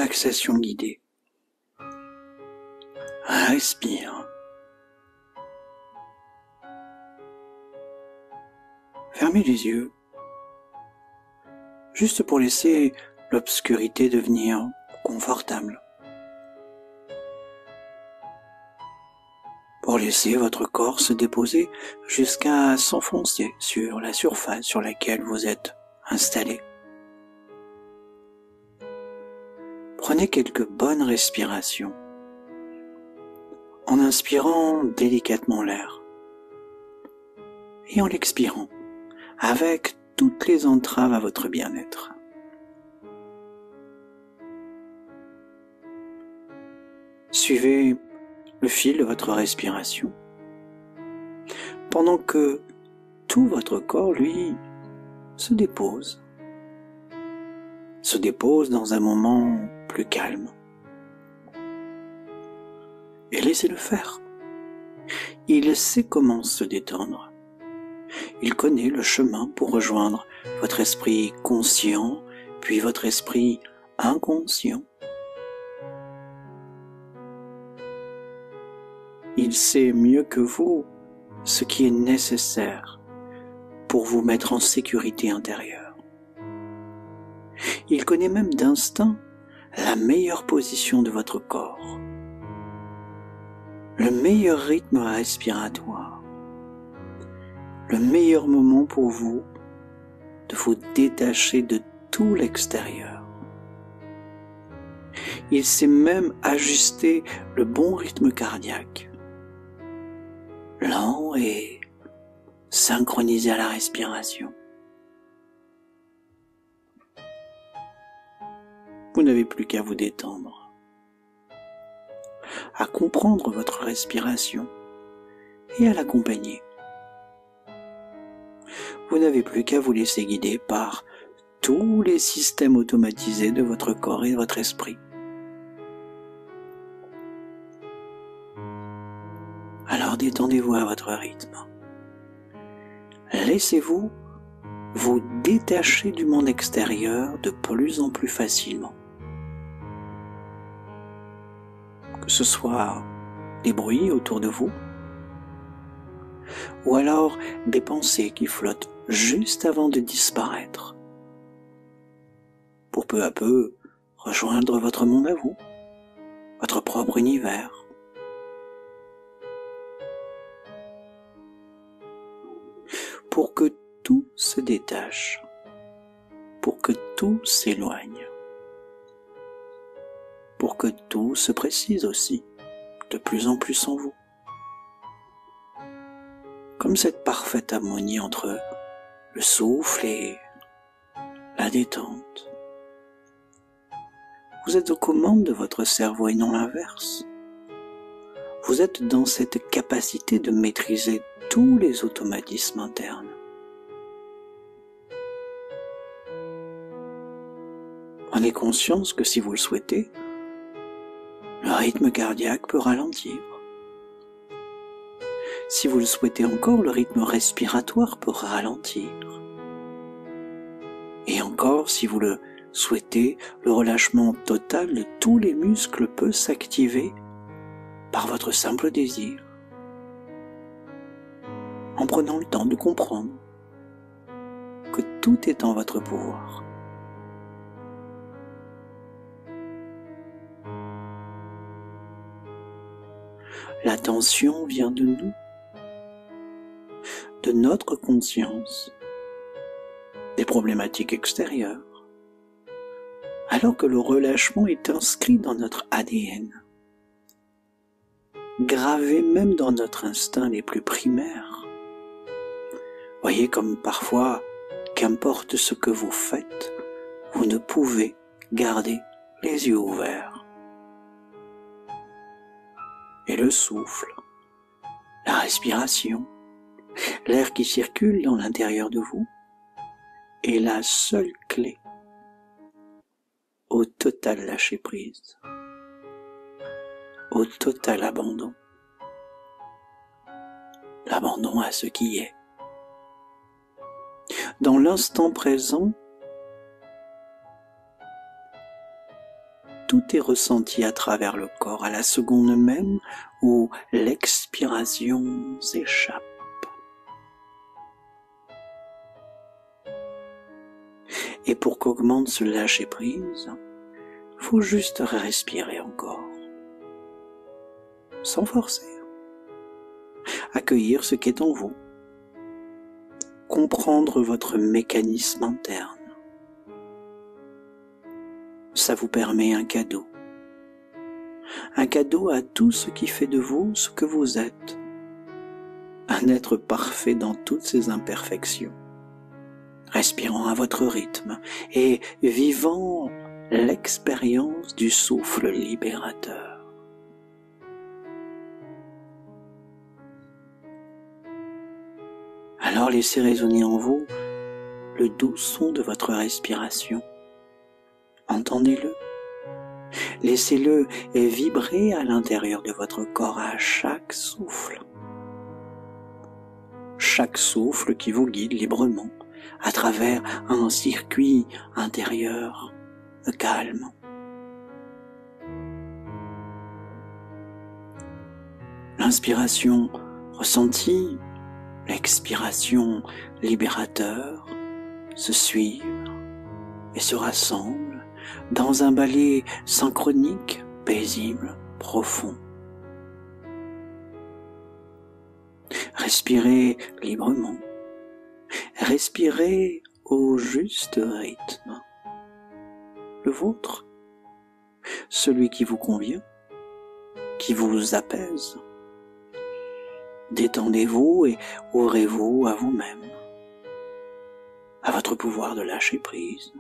relaxation guidée. Respire. Fermez les yeux, juste pour laisser l'obscurité devenir confortable. Pour laisser votre corps se déposer jusqu'à s'enfoncer sur la surface sur laquelle vous êtes installé. Prenez quelques bonnes respirations en inspirant délicatement l'air et en l'expirant avec toutes les entraves à votre bien-être. Suivez le fil de votre respiration pendant que tout votre corps, lui, se dépose dans un moment plus calme. Et laissez-le faire. Il sait comment se détendre. Il connaît le chemin pour rejoindre votre esprit conscient, puis votre esprit inconscient. Il sait mieux que vous ce qui est nécessaire pour vous mettre en sécurité intérieure. Il connaît même d'instinct la meilleure position de votre corps, le meilleur rythme respiratoire, le meilleur moment pour vous de vous détacher de tout l'extérieur. Il sait même ajuster le bon rythme cardiaque, lent et synchronisé à la respiration. Vous n'avez plus qu'à vous détendre, à comprendre votre respiration et à l'accompagner. Vous n'avez plus qu'à vous laisser guider par tous les systèmes automatisés de votre corps et de votre esprit. Alors détendez-vous à votre rythme. Laissez-vous vous détacher du monde extérieur de plus en plus facilement. Que ce soit des bruits autour de vous, ou alors des pensées qui flottent juste avant de disparaître, pour peu à peu rejoindre votre monde à vous, votre propre univers. Pour que tout se détache, pour que tout s'éloigne, pour que tout se précise aussi, de plus en plus en vous. Comme cette parfaite harmonie entre le souffle et la détente. Vous êtes aux commandes de votre cerveau et non l'inverse. Vous êtes dans cette capacité de maîtriser tous les automatismes internes. Prenez conscience que si vous le souhaitez, le rythme cardiaque peut ralentir. Si vous le souhaitez encore, le rythme respiratoire peut ralentir. Et encore, si vous le souhaitez, le relâchement total de tous les muscles peut s'activer par votre simple désir, en prenant le temps de comprendre que tout est en votre pouvoir. L'attention vient de nous, de notre conscience, des problématiques extérieures, alors que le relâchement est inscrit dans notre ADN, gravé même dans notre instinct les plus primaires. Voyez comme parfois, qu'importe ce que vous faites, vous ne pouvez garder les yeux ouverts. Et le souffle, la respiration, l'air qui circule dans l'intérieur de vous est la seule clé au total lâcher-prise, au total abandon, l'abandon à ce qui est. Dans l'instant présent, tout est ressenti à travers le corps à la seconde même où l'expiration s'échappe. Et pour qu'augmente ce lâcher-prise, faut juste respirer encore, sans forcer. Accueillir ce qui est en vous, comprendre votre mécanisme interne. Ça vous permet un cadeau à tout ce qui fait de vous ce que vous êtes, un être parfait dans toutes ses imperfections, respirant à votre rythme et vivant l'expérience du souffle libérateur. Alors laissez résonner en vous le doux son de votre respiration. Entendez-le. Laissez-le vibrer à l'intérieur de votre corps à chaque souffle. Chaque souffle qui vous guide librement à travers un circuit intérieur de calme. L'inspiration ressentie, l'expiration libérateur se suivent et se rassemblent dans un ballet synchronique, paisible, profond. Respirez librement, respirez au juste rythme, le vôtre, celui qui vous convient, qui vous apaise. Détendez-vous et ouvrez-vous à vous-même, à votre pouvoir de lâcher prise.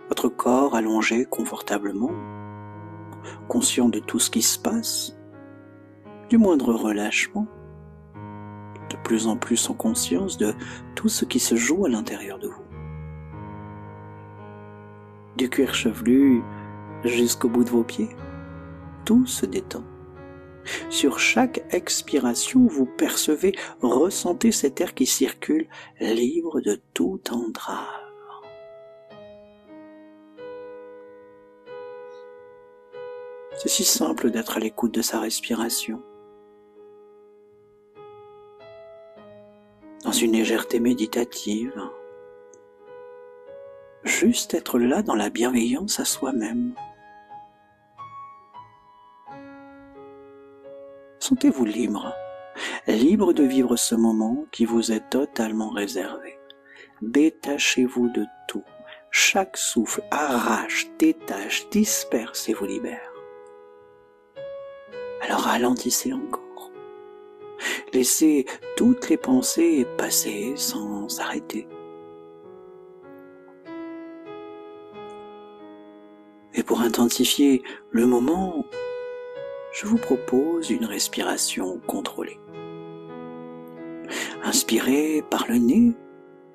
Votre corps allongé confortablement, conscient de tout ce qui se passe, du moindre relâchement, de plus en plus en conscience de tout ce qui se joue à l'intérieur de vous. Du cuir chevelu jusqu'au bout de vos pieds, tout se détend. Sur chaque expiration, vous percevez, ressentez cet air qui circule, libre de toute entrave. C'est si simple d'être à l'écoute de sa respiration. Dans une légèreté méditative. Juste être là dans la bienveillance à soi-même. Sentez-vous libre, libre de vivre ce moment qui vous est totalement réservé. Détachez-vous de tout. Chaque souffle arrache, détache, disperse et vous libère. Alors ralentissez encore. Laissez toutes les pensées passer sans s'arrêter. Et pour intensifier le moment, je vous propose une respiration contrôlée. Inspirez par le nez,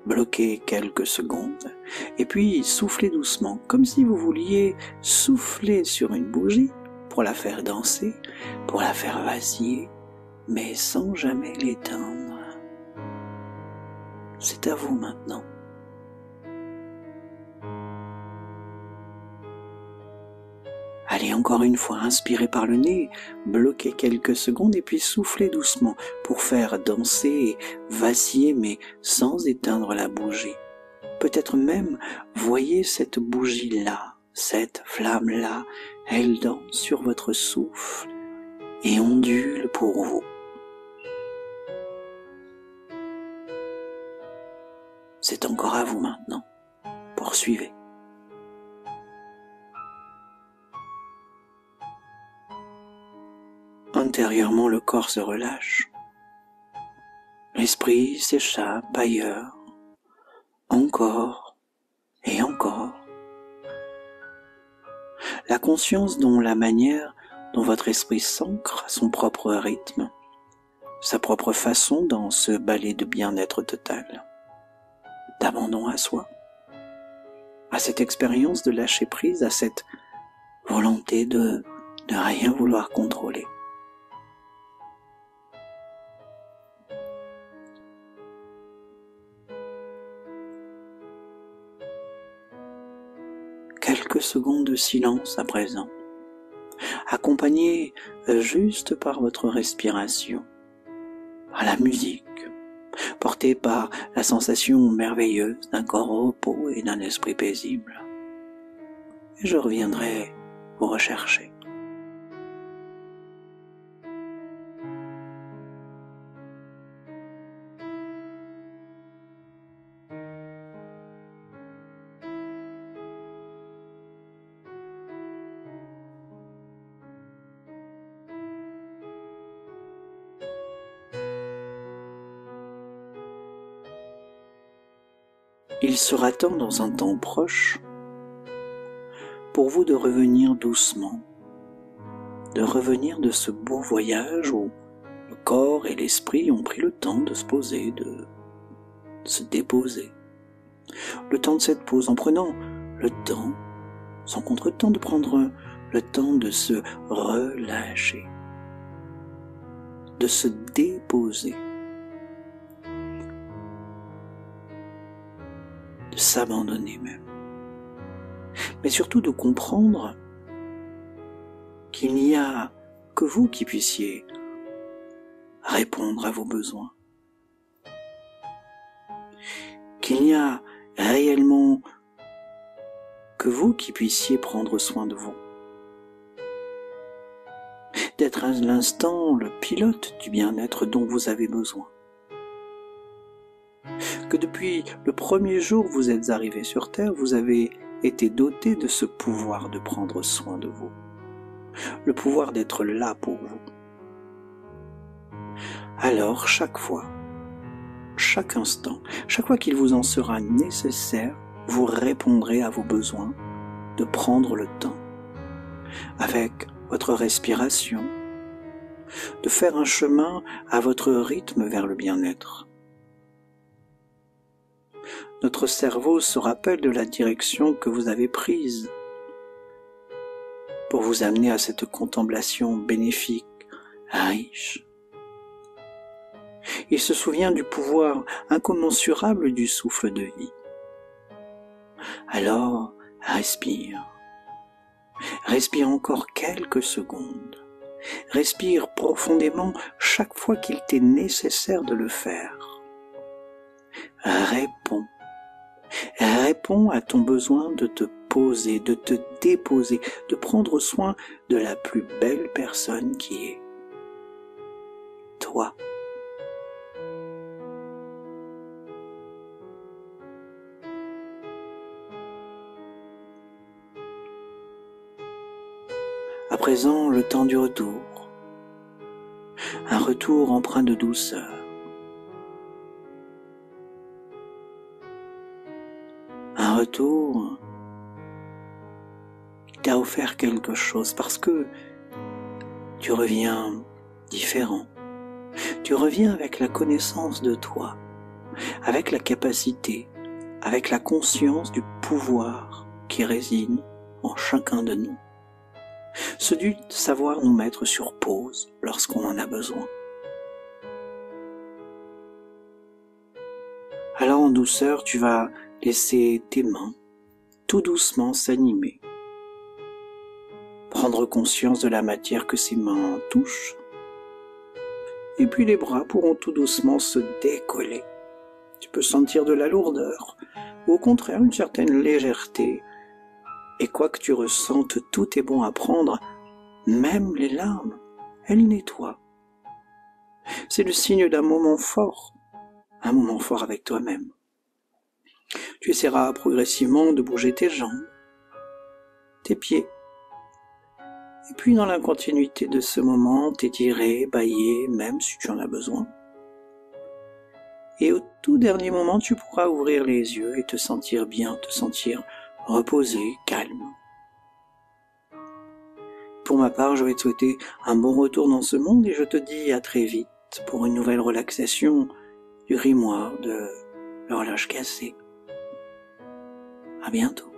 bloquez quelques secondes, et puis soufflez doucement, comme si vous vouliez souffler sur une bougie pour la faire danser, pour la faire vaciller, mais sans jamais l'éteindre. C'est à vous maintenant. Allez, encore une fois, inspirez par le nez, bloquez quelques secondes et puis soufflez doucement pour faire danser et vaciller mais sans éteindre la bougie. Peut-être même, voyez cette bougie-là, cette flamme-là, elle danse sur votre souffle et ondule pour vous. C'est encore à vous maintenant. Poursuivez. Intérieurement, le corps se relâche. L'esprit s'échappe ailleurs, encore et encore. La conscience dont la manière dont votre esprit s'ancre à son propre rythme, sa propre façon dans ce ballet de bien-être total, d'abandon à soi, à cette expérience de lâcher prise, à cette volonté de ne rien vouloir contrôler. quelques secondes de silence à présent, accompagnées juste par votre respiration, par la musique, portée par la sensation merveilleuse d'un corps au repos et d'un esprit paisible. Et je reviendrai vous rechercher. Il sera temps dans un temps proche pour vous de revenir doucement, de revenir de ce beau voyage où le corps et l'esprit ont pris le temps de se poser, de se déposer. Le temps de cette pause en prenant le temps, sans contretemps, de prendre le temps de se relâcher, de se déposer, de s'abandonner même, mais surtout de comprendre qu'il n'y a que vous qui puissiez répondre à vos besoins, qu'il n'y a réellement que vous qui puissiez prendre soin de vous, d'être à l'instant le pilote du bien-être dont vous avez besoin. Que depuis le premier jour où vous êtes arrivé sur Terre, vous avez été doté de ce pouvoir de prendre soin de vous, le pouvoir d'être là pour vous. Alors chaque fois, chaque instant, chaque fois qu'il vous en sera nécessaire, vous répondrez à vos besoins de prendre le temps, avec votre respiration, de faire un chemin à votre rythme vers le bien-être. Notre cerveau se rappelle de la direction que vous avez prise pour vous amener à cette contemplation bénéfique, riche. Il se souvient du pouvoir incommensurable du souffle de vie. Alors, respire. Respire encore quelques secondes. Respire profondément chaque fois qu'il t'est nécessaire de le faire. Réponds. Réponds à ton besoin de te poser, de te déposer, de prendre soin de la plus belle personne qui est toi. À présent, le temps du retour. Un retour empreint de douceur. Un retour qui t'a offert quelque chose parce que tu reviens différent. Tu reviens avec la connaissance de toi, avec la capacité, avec la conscience du pouvoir qui réside en chacun de nous. Celui de savoir nous mettre sur pause lorsqu'on en a besoin. Alors en douceur, tu vas laisser tes mains tout doucement s'animer. Prendre conscience de la matière que ces mains touchent. Et puis les bras pourront tout doucement se décoller. Tu peux sentir de la lourdeur, ou au contraire une certaine légèreté. Et quoi que tu ressentes, tout est bon à prendre, même les larmes, elles nettoient. C'est le signe d'un moment fort, un moment fort avec toi-même. Tu essaieras progressivement de bouger tes jambes, tes pieds, et puis dans la continuité de ce moment, t'étirer, bâiller, même si tu en as besoin. Et au tout dernier moment, tu pourras ouvrir les yeux et te sentir bien, te sentir reposé, calme. Pour ma part, je vais te souhaiter un bon retour dans ce monde et je te dis à très vite pour une nouvelle relaxation du grimoire de l'horloge cassée. À bientôt.